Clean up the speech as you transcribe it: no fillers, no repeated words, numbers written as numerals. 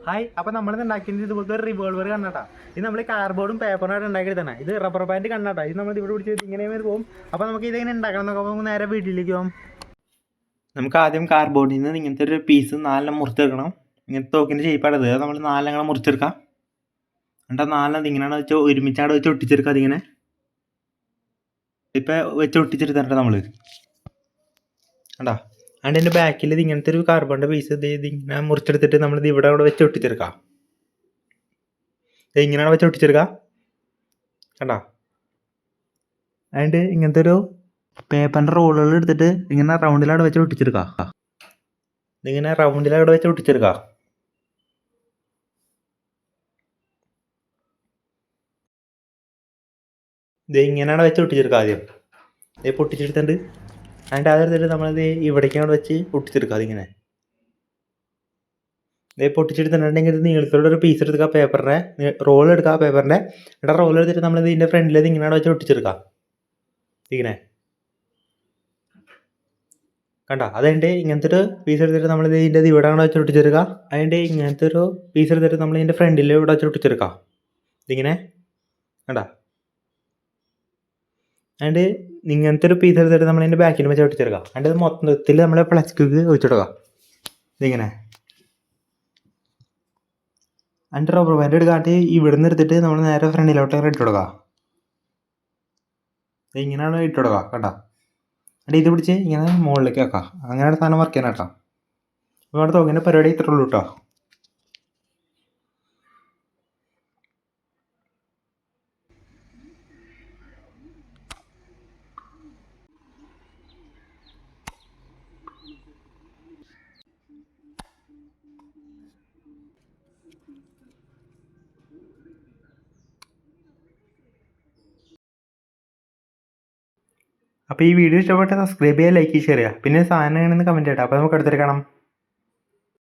Hi, അപ്പോൾ നമ്മളിന്ന് ഉണ്ടാക്കിയത് ഇതുപോലത്തെ ഒരു റിവോൾവർ കണ്ണാട്ടാ. ഇത് നമ്മൾ കാർബോർഡും പേപ്പറുമായിട്ട് ഉണ്ടാക്കിയത് തന്നെ. ഇത് റബ്ബർ ബാൻഡ് കണ്ണാട്ടാ. ഇത് നമ്മൾ ഇവിടെ പിടിച്ച് ഇങ്ങനെ പോകും. അപ്പോൾ നമുക്ക് ഇതെങ്ങനെ ഉണ്ടാക്കണം എന്നൊക്കെ നമുക്ക് നേരെ വീട്ടിലേക്ക് പോകും. നമുക്ക് ആദ്യം കാർബോർഡിൽ നിന്ന് ഇങ്ങനത്തെ ഒരു പീസ് 4 മുറിച്ചെടുക്കണം. ഇങ്ങനത്തെ തോക്കിൻ്റെ ഷേപ്പാണത്. അത് നമ്മൾ 4 മുറിച്ചെടുക്കാം. എന്നിട്ട് 4 ഇങ്ങനെയാണ് വെച്ച് ഒരുമിച്ചാണ് വെച്ച് ഒട്ടിച്ചെടുക്കുക. അതിങ്ങനെ ഇപ്പം വെച്ച് ഒട്ടിച്ചെടുത്തിട്ട് നമ്മൾ കണ്ടാ. അതുകൊണ്ട് എൻ്റെ ബാക്കിൽ ഇത് ഇങ്ങനത്തെ ഒരു കാർബണിൻ്റെ പീസ് ഇത് ഇങ്ങനെ മുറിച്ചെടുത്തിട്ട് നമ്മളിത് ഇവിടെ വെച്ച് ഒട്ടിച്ചെടുക്കാം. ഇത് ഇങ്ങനെയാണ് വെച്ച് ഒട്ടിച്ചെടുക്കുക കണ്ടാ. അതുകൊണ്ട് ഇങ്ങനത്തെ ഒരു പേപ്പറിൻ്റെ റോളുകൾ എടുത്തിട്ട് ഇങ്ങനെ റൗണ്ടിലവിടെ വെച്ച് ഒട്ടിച്ചെടുക്കാം. ഇതിങ്ങനെ റൗണ്ടിലവിടെ വെച്ച് ഒട്ടിച്ചെടുക്കാം. ഇത് ഇങ്ങനെയാണ് വെച്ച് ഒട്ടിച്ചെടുക്കുക. ആദ്യം ഇത് പൊട്ടിച്ചെടുത്തിട്ടുണ്ട്. അതിൻ്റെ അതെടുത്തിട്ട് നമ്മളിത് ഇവിടേക്കാണ് വെച്ച് ഒട്ടിച്ചെടുക്കുക. അതിങ്ങനെ ഇത് പൊട്ടിച്ചെടുത്തിട്ടുണ്ടെങ്കിൽ ഇത് നീളത്തിലുള്ള ഒരു പീസ് എടുക്കുക, പേപ്പറിൻ്റെ റോൾ എടുക്കുക. പേപ്പറിൻ്റെ ഇവിടെ റോൾ എടുത്തിട്ട് നമ്മളിത് ഇതിൻ്റെ ഫ്രണ്ടിൽ ഇത് ഇങ്ങനെയാണ് വെച്ച് ഒട്ടിച്ചെടുക്കുക. ഇങ്ങനെ കണ്ട. അതുകൊണ്ട് ഇങ്ങനത്തെ ഒരു പീസ് എടുത്തിട്ട് നമ്മളിത് ഇതിൻ്റെ ഇവിടെയാണ് വെച്ച് ഒട്ടിച്ചെടുക്കുക. അതിൻ്റെ ഇങ്ങനത്തെ ഒരു പീസ് എടുത്തിട്ട് നമ്മൾ ഇതിൻ്റെ ഫ്രണ്ടിൽ ഇവിടെ വെച്ച് ഒട്ടിച്ചെടുക്കുക. ഇതിങ്ങനെ കണ്ട. അതുകൊണ്ട് ഇങ്ങനത്തെ ഒരു പീസ് എടുത്തിട്ട് നമ്മൾ ഇതിൻ്റെ ബാക്കിൽ വെച്ച് ഒട്ടിച്ചെടുക്കുക. അതിൻ്റെ ഇത് മൊത്തത്തിൽ നമ്മൾ പ്ലാസ്റ്റിക് ഒഴിച്ചെടുക്കുക. ഇതിങ്ങനെ അതിൻ്റെ റബ്ബർ ബാൻഡ് എടുക്കാണ്ട് ഇവിടെ നിന്ന് എടുത്തിട്ട് നമ്മൾ നേരെ ഫ്രണ്ടിലോട്ട് ഇട്ട് കൊടുക്കുക. ഇങ്ങനെയാണ് ഇട്ട് കൊടുക്കുക കേട്ടോ. എന്നിട്ട് ഇത് പിടിച്ച് ഇങ്ങനെ മുകളിലേക്ക് വെക്കാം. അങ്ങനെയാണ് സാധനം വർക്ക് ചെയ്യാൻ കേട്ടോ. ഇവിടെ തോക്കിൻ്റെ പരിപാടി ഇത്രേ ഉള്ളൂ കേട്ടോ. അപ്പോൾ ഈ വീഡിയോ ഇഷ്ടപ്പെട്ടാൽ സബ്സ്ക്രൈബ് ചെയ്യുക, ലൈക്ക് ചെയ്യുക, ഷെയർ ചെയ്യുക. പിന്നെ സാധനം ആണെന്ന് കമൻറ്റ് ചെയ്യട്ടെ. അപ്പോൾ നമുക്ക് അടുത്തേക്ക് കാണാം.